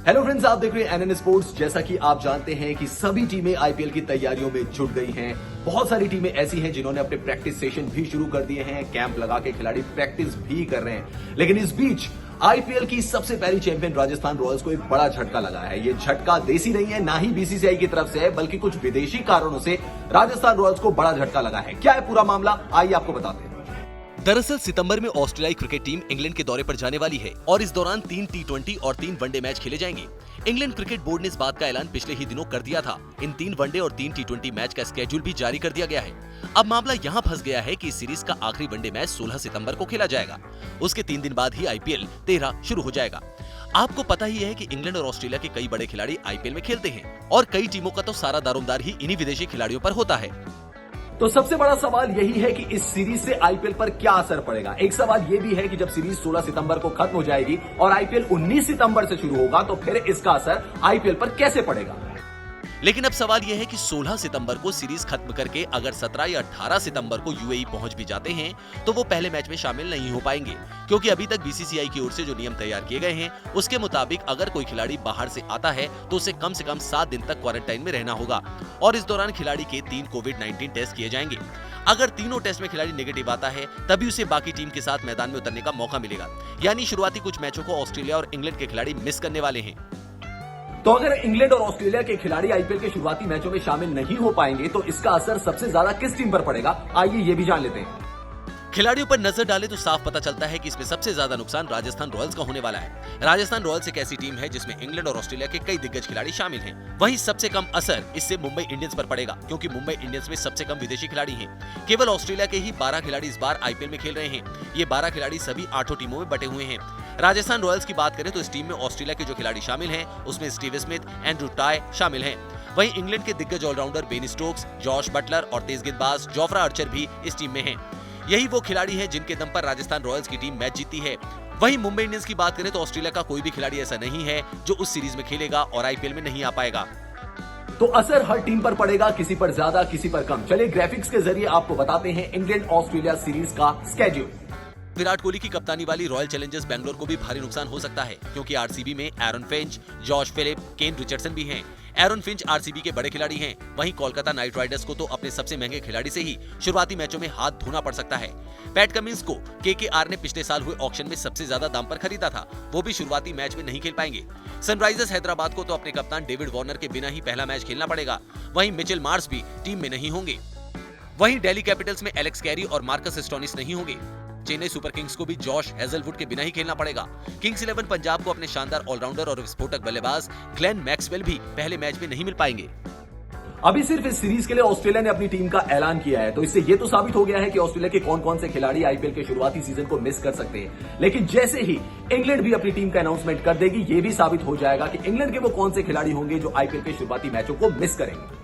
Hello friends, आप देख रहे हैं एनएन स्पोर्ट्स। जैसा कि आप जानते हैं कि सभी टीमें आईपीएल की तैयारियों में जुट गई हैं। बहुत सारी टीमें ऐसी हैं जिन्होंने अपने प्रैक्टिस सेशन भी शुरू कर दिए हैं, कैंप लगा के खिलाड़ी प्रैक्टिस भी कर रहे हैं। लेकिन इस बीच आईपीएल की सबसे पहली चैंपियन राजस्थान रॉयल्स को एक बड़ा झटका लगा है। ये झटका देसी नहीं है, ना ही बीसीसीआई की तरफ से है, बल्कि कुछ विदेशी कारणों से राजस्थान रॉयल्स को बड़ा झटका लगा है। क्या है पूरा मामला, आइए आपको बताते हैं। दरअसल सितंबर में ऑस्ट्रेलियाई क्रिकेट टीम इंग्लैंड के दौरे पर जाने वाली है और इस दौरान 3 टी20 और 3 वनडे मैच खेले जाएंगे। इंग्लैंड क्रिकेट बोर्ड ने इस बात का ऐलान पिछले ही दिनों कर दिया था। इन 3 वनडे और 3 टी20 मैच का स्केड्यूल भी जारी कर दिया गया है। अब मामला यहाँ फंस गया है कि इस सीरीज का आखिरी वनडे मैच 16 सितंबर को खेला जाएगा। उसके 3 दिन बाद ही आईपीएल 13 शुरू हो जाएगा। आपको पता ही है कि इंग्लैंड और ऑस्ट्रेलिया के कई बड़े खिलाड़ी आईपीएल में खेलते हैं और कई टीमों का तो सारा दारोमदार ही इन्हीं विदेशी खिलाड़ियों पर होता है। तो सबसे बड़ा सवाल यही है कि इस सीरीज से आईपीएल पर क्या असर पड़ेगा। एक सवाल यह भी है कि जब सीरीज 16 सितंबर को खत्म हो जाएगी और आईपीएल 19 सितंबर से शुरू होगा, तो फिर इसका असर आईपीएल पर कैसे पड़ेगा। लेकिन अब सवाल यह है कि 16 सितंबर को सीरीज खत्म करके अगर 17 या 18 सितंबर को यूएई पहुंच भी जाते हैं तो वो पहले मैच में शामिल नहीं हो पाएंगे, क्योंकि अभी तक बीसीसीआई की ओर से जो नियम तैयार किए गए हैं उसके मुताबिक अगर कोई खिलाड़ी बाहर से आता है तो उसे कम से कम 7 दिन तक क्वारंटाइन में रहना होगा और इस दौरान खिलाड़ी के 3 कोविड-19 टेस्ट किए जाएंगे। अगर तीनों टेस्ट में खिलाड़ी नेगेटिव आता है तभी उसे बाकी टीम के साथ मैदान में उतरने का मौका मिलेगा। यानी शुरुआती कुछ मैचों को ऑस्ट्रेलिया और इंग्लैंड के खिलाड़ी मिस करने वाले हैं। तो अगर इंग्लैंड और ऑस्ट्रेलिया के खिलाड़ी आईपीएल के शुरुआती मैचों में शामिल नहीं हो पाएंगे तो इसका असर सबसे ज्यादा किस टीम पर पड़ेगा, आइए ये भी जान लेते हैं। खिलाड़ियों पर नजर डाले तो साफ पता चलता है कि इसमें सबसे ज्यादा नुकसान राजस्थान रॉयल्स का होने वाला है। राजस्थान रॉयल्स एक ऐसी टीम है जिसमें इंग्लैंड और ऑस्ट्रेलिया के कई दिग्गज खिलाड़ी शामिल हैं। वहीं सबसे कम असर इससे मुंबई इंडियंस पर पड़ेगा, क्योंकि मुंबई इंडियंस में सबसे कम विदेशी खिलाड़ी हैं। केवल ऑस्ट्रेलिया के ही 12 खिलाड़ी इस बार आईपीएल में खेल रहे हैं। ये 12 खिलाड़ी सभी 8 टीमों में बटे हुए हैं। राजस्थान रॉयल्स की बात करें तो इस टीम में ऑस्ट्रेलिया के जो खिलाड़ी शामिल हैं उसमें स्टीव स्मिथ, एंड्रू टाई शामिल हैं। वहीं इंग्लैंड के दिग्गज allrounder Ben Stokes, Jos Buttler और तेज गेंदबाज जोफ्रा आर्चर भी इस टीम में हैं। यही वो खिलाड़ी हैं जिनके दम पर राजस्थान रॉयल्स की टीम मैच जीती है। वहीं मुंबई इंडियंस की बात करें तो ऑस्ट्रेलिया का कोई भी खिलाड़ी ऐसा नहीं है जो उस सीरीज में खेलेगा और आईपीएल में नहीं आ पाएगा। तो असर हर टीम पर पड़ेगा, किसी पर ज्यादा किसी पर कम। चलिए ग्राफिक्स के जरिए आपको बताते हैं इंग्लैंड ऑस्ट्रेलिया सीरीज का स्केड्यूल। विराट कोहली की कप्तानी वाली रॉयल चैलेंजर्स बैंगलोर को भी भारी नुकसान हो सकता है, क्योंकि आरसीबी में Aaron Finch, Josh Philippe, Kane Richardson भी हैं। एरन फिंच आरसीबी के बड़े खिलाड़ी हैं। वहीं कोलकाता नाइट राइडर्स को तो अपने सबसे महंगे खिलाड़ी से ही शुरुआती मैचों में हाथ धोना पड़ सकता है। पैट कमिंस को केकेआर ने पिछले साल हुए ऑक्शन में सबसे ज्यादा दाम पर खरीदा था, वो भी शुरुआती मैच में नहीं खेल पाएंगे। सनराइजर्स हैदराबाद को तो अपने कप्तान डेविड वार्नर के बिना ही पहला मैच खेलना पड़ेगा। वहीं मिचेल मार्श भी टीम में नहीं होंगे। वहीं दिल्ली कैपिटल्स में एलेक्स कैरी और मार्कस स्टोनिस नहीं होंगे। चेन्नई सुपर किंग्स को भी जॉश हेजलवुड के बिना ही खेलना पड़ेगा। किंग्स 11 पंजाब को अपने शानदार ऑलराउंडर और विस्फोटक बल्लेबाज ग्लेन मैक्सवेल भी पहले मैच में नहीं मिल पाएंगे। अभी सिर्फ इस सीरीज के लिए ऑस्ट्रेलिया ने अपनी टीम का ऐलान किया है, तो इससे ये तो साबित हो गया है कि ऑस्ट्रेलिया के कौन कौन से खिलाड़ी आईपीएल के शुरुआती सीजन को मिस कर सकते हैं। लेकिन जैसे ही इंग्लैंड भी अपनी टीम का अनाउंसमेंट कर देगी, ये भी साबित हो जाएगा कि इंग्लैंड के वो कौन से खिलाड़ी होंगे जो आईपीएल के शुरुआती मैचों को मिस करेंगे।